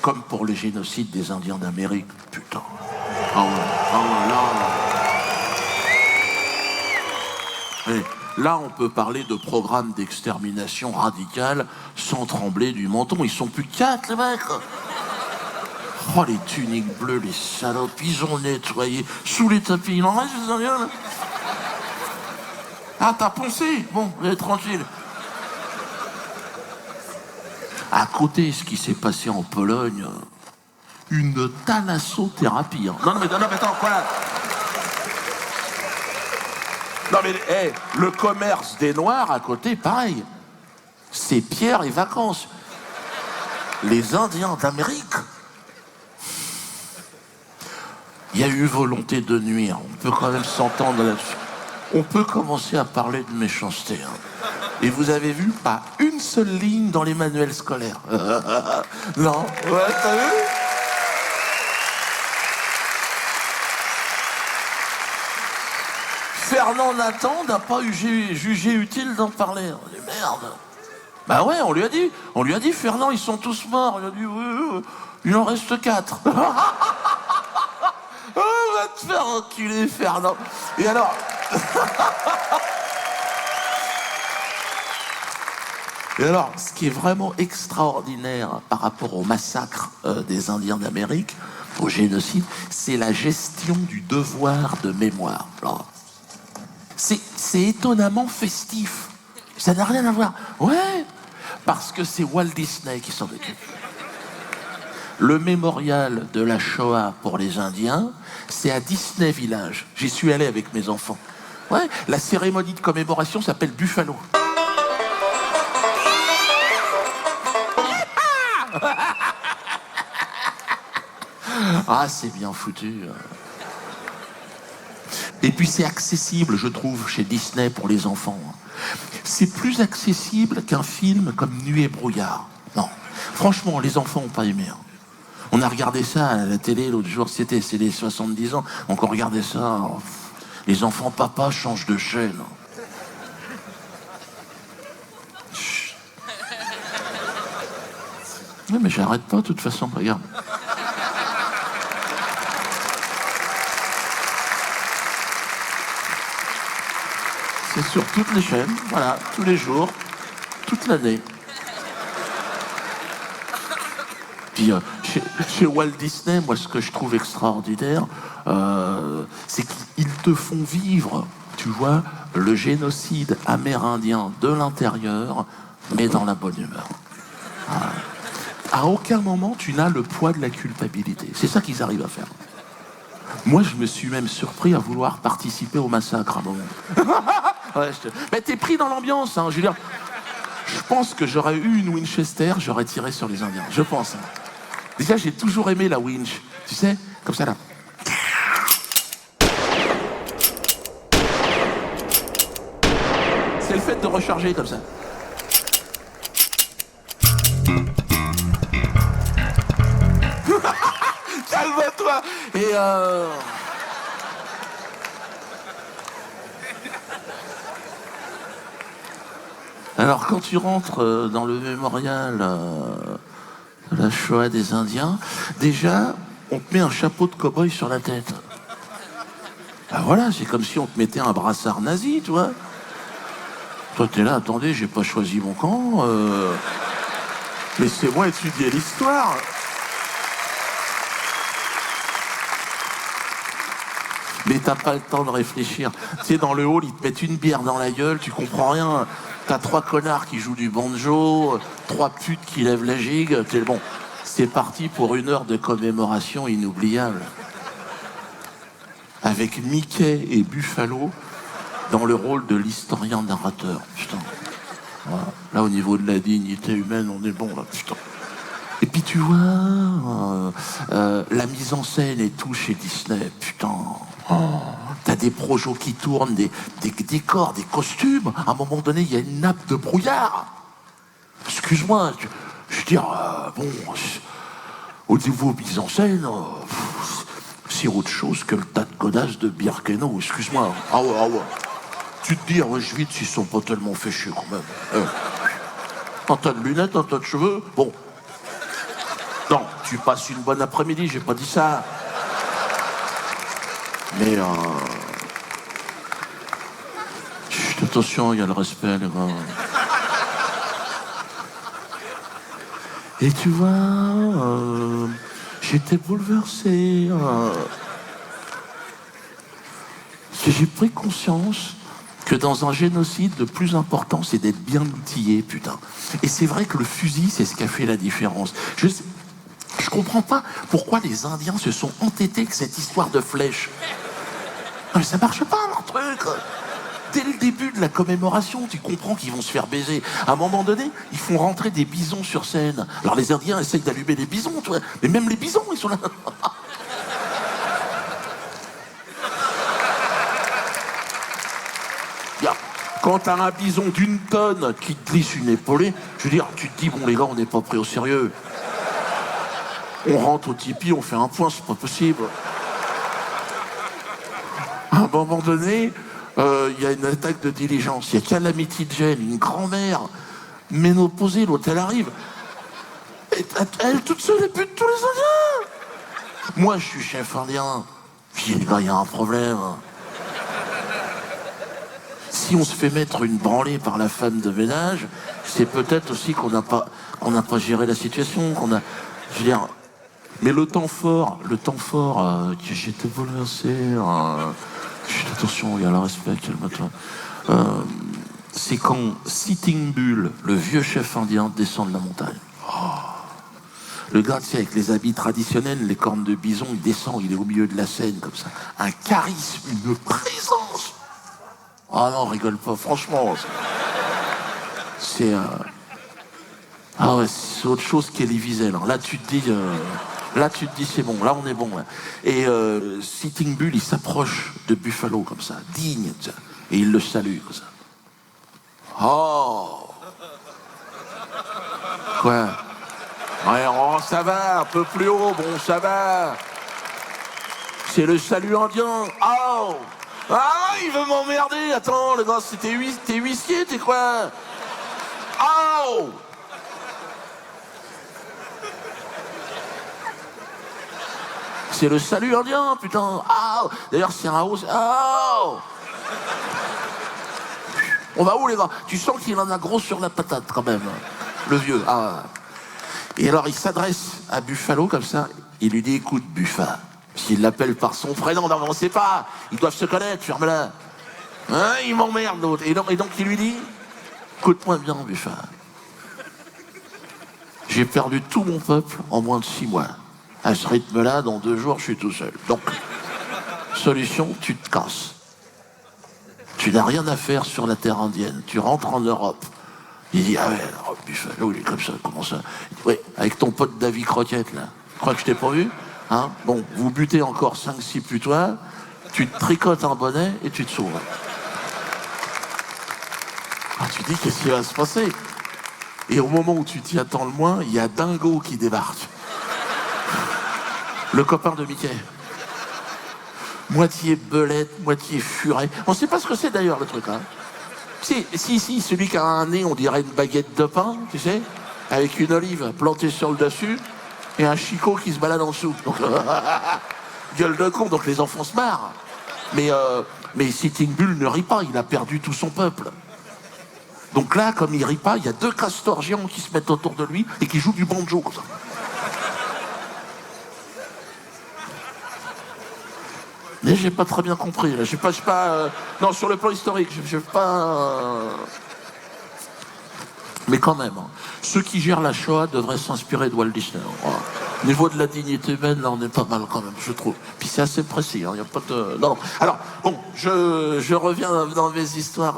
Comme pour le génocide des Indiens d'Amérique, putain. Ah ouais, ah ouais, là... Et là, on peut parler de programme d'extermination radicale sans trembler du menton. Ils sont plus 4, les mecs. Oh, les tuniques bleues, les salopes, ils ont nettoyé sous les tapis. Il en reste, les Indiens, là. Ah, t'as poncé? Bon, vous êtes tranquille. À côté, ce qui s'est passé en Pologne, une thalassothérapie. Hein. Non, mais attends, quoi? Non, mais hey, le commerce des Noirs à côté, pareil. C'est pierre et vacances. Les Indiens d'Amérique. Il y a eu volonté de nuire. On peut quand même s'entendre là-dessus. On peut commencer à parler de méchanceté. Hein. Et vous avez vu, pas une seule ligne dans les manuels scolaires. Non, ouais, t'as vu? Fernand Nathan n'a pas jugé utile d'en parler. On dit merde. Bah ouais, on lui a dit, Fernand, ils sont tous morts. Il a dit, oui, il en reste 4. Oh, va te faire enculer, Fernand. Et alors... Et alors, ce qui est vraiment extraordinaire par rapport au massacre des Indiens d'Amérique, au génocide, c'est la gestion du devoir de mémoire. C'est étonnamment festif. Ça n'a rien à voir. Ouais, parce que c'est Walt Disney qui s'en occupe. Le mémorial de la Shoah pour les Indiens, c'est à Disney Village. J'y suis allé avec mes enfants. Ouais, la cérémonie de commémoration s'appelle Buffalo. Ah, c'est bien foutu. Et puis c'est accessible, je trouve, chez Disney pour les enfants. C'est plus accessible qu'un film comme Nuit et brouillard. Non, franchement, les enfants n'ont pas aimé. Hein. On a regardé ça à la télé l'autre jour, c'est les 70 ans, donc on regardait ça. Les enfants, papa, changent de chaîne. Chut. Oui, mais j'arrête pas de toute façon, regarde. C'est sur toutes les chaînes, voilà, tous les jours, toute l'année. Puis chez Walt Disney, moi, ce que je trouve extraordinaire, c'est qu'ils te font vivre, tu vois, le génocide amérindien de l'intérieur, mais dans la bonne humeur. Voilà. À aucun moment, tu n'as le poids de la culpabilité. C'est ça qu'ils arrivent à faire. Moi, je me suis même surpris à vouloir participer au massacre à un moment. Ouais, mais t'es pris dans l'ambiance, hein, je veux dire. Je pense que j'aurais eu une Winchester, j'aurais tiré sur les Indiens. Je pense. Hein. Déjà, j'ai toujours aimé la winch. Tu sais, comme ça là. C'est le fait de recharger comme ça. Calme-toi. Et alors, quand tu rentres dans le mémorial de la Shoah des Indiens, déjà, on te met un chapeau de cow-boy sur la tête. Ben voilà, c'est comme si on te mettait un brassard nazi, tu vois. Toi, t'es là, attendez, j'ai pas choisi mon camp. Laissez-moi étudier l'histoire. Mais t'as pas le temps de réfléchir. Tu sais, dans le hall, ils te mettent une bière dans la gueule, tu comprends rien. T'as 3 connards qui jouent du banjo, 3 putes qui lèvent la gigue. Bon, c'est parti pour 1 heure de commémoration inoubliable. Avec Mickey et Buffalo dans le rôle de l'historien narrateur. Putain. Voilà. Là, au niveau de la dignité humaine, on est bon, là, putain. Et puis, tu vois, la mise en scène et tout chez Disney, putain. Oh, t'as des projets qui tournent, des décors, des costumes. À un moment donné, il y a une nappe de brouillard. Excuse-moi, je veux dire, bon, au niveau mise en scène, c'est autre chose que le tas de godasses de Birkenau, excuse-moi. Ah ouais, ah ouais. Tu te dis, ouais, je vite, s'ils sont pas tellement fait chier quand même. Un tas de lunettes, un tas de cheveux, bon. Non, tu passes une bonne après-midi, j'ai pas dit ça. Mais chut, attention, il y a le respect, les gars. Et tu vois, j'étais bouleversé. J'ai pris conscience que dans un génocide, le plus important, c'est d'être bien outillé, putain. Et c'est vrai que le fusil, c'est ce qui a fait la différence. Je comprends pas pourquoi les Indiens se sont entêtés avec cette histoire de flèche. Non, mais ça marche pas, leur truc. Dès le début de la commémoration, tu comprends qu'ils vont se faire baiser. À un moment donné, ils font rentrer des bisons sur scène. Alors les Indiens essayent d'allumer les bisons, tu vois. Mais même les bisons, ils sont là. Quand t'as un bison d'une tonne qui te glisse une épaulée, je veux dire, tu te dis, bon les gars, on n'est pas pris au sérieux. On rentre au tipi, on fait un point, c'est pas possible. À un moment donné, y a une attaque de diligence. Il y a Calamity Jane, une grand-mère ménopausée, l'autre elle arrive. Et elle toute seule, elle bute tous les Indiens. Moi, je suis chef indien. Puis les gars, il y a un problème. Si on se fait mettre une branlée par la femme de ménage, c'est peut-être aussi qu'on n'a pas géré la situation, je veux dire, mais le temps fort, que j'étais bouleversé, attention, il y a le respect, calme-toi. C'est quand Sitting Bull, le vieux chef indien, descend de la montagne. Le gars, tu sais, avec les habits traditionnels, les cornes de bison, il descend, il est au milieu de la scène, comme ça. Un charisme, une présence. Ah non, rigole pas, franchement. C'est... Ah ouais, c'est autre chose qu'Elie Wiesel. Là, tu te dis, c'est bon, là, on est bon. Ouais. Et Sitting Bull, il s'approche de Buffalo, comme ça, digne, ça, et il le salue, comme ça. Oh! Quoi? Ouais, oh, ça va, un peu plus haut, bon, ça va. C'est le salut indien. Oh! Ah, il veut m'emmerder. Attends, le gars, t'es huissier, t'es quoi? Oh! C'est le salut indien, putain. Oh! D'ailleurs, c'est un haut. Oh! On va où, les gars? Tu sens qu'il en a gros sur la patate, quand même. Le vieux. Ah. Et alors, il s'adresse à Buffalo, comme ça. Il lui dit, écoute, Buffa. S'il l'appelle par son prénom, non, on ne sait pas. Ils doivent se connaître, ferme-la. Hein, il m'emmerde, l'autre. Et donc, il lui dit, écoute-moi bien, Buffa. J'ai perdu tout mon peuple en moins de 6 mois. À ce rythme-là, dans 2 jours, je suis tout seul. Donc, solution, tu te casses. Tu n'as rien à faire sur la terre indienne. Tu rentres en Europe. Il dit, ah ouais, Buffalo, il est comme ça, comment ça? Oui, avec ton pote Davy Croquette, là. Tu crois que je t'ai pas vu? Hein? Bon, vous butez encore 5-6 putois, tu te tricotes un bonnet et tu te sauves. Ah, tu dis, qu'est-ce qui va se passer? Et au moment où tu t'y attends le moins, il y a Dingo qui débarque. Le copain de Mickey. Moitié belette, moitié furet. On sait pas ce que c'est d'ailleurs, le truc, hein. Si, celui qui a un nez, on dirait une baguette de pain, tu sais, avec une olive plantée sur le dessus, et un chicot qui se balade en dessous. Donc, gueule de con, donc les enfants se marrent. Mais Sitting Bull ne rit pas, il a perdu tout son peuple. Donc là, comme il rit pas, il y a 2 castors géants qui se mettent autour de lui et qui jouent du banjo, comme ça. Mais j'ai pas très bien compris, là. Non, sur le plan historique, j'ai pas... Mais quand même, hein, ceux qui gèrent la Shoah devraient s'inspirer de Walt Disney. Voilà. Au niveau de la dignité humaine, là, on est pas mal quand même, je trouve. Puis c'est assez précis, hein, y a pas de... Non. Alors, bon, je reviens dans mes histoires...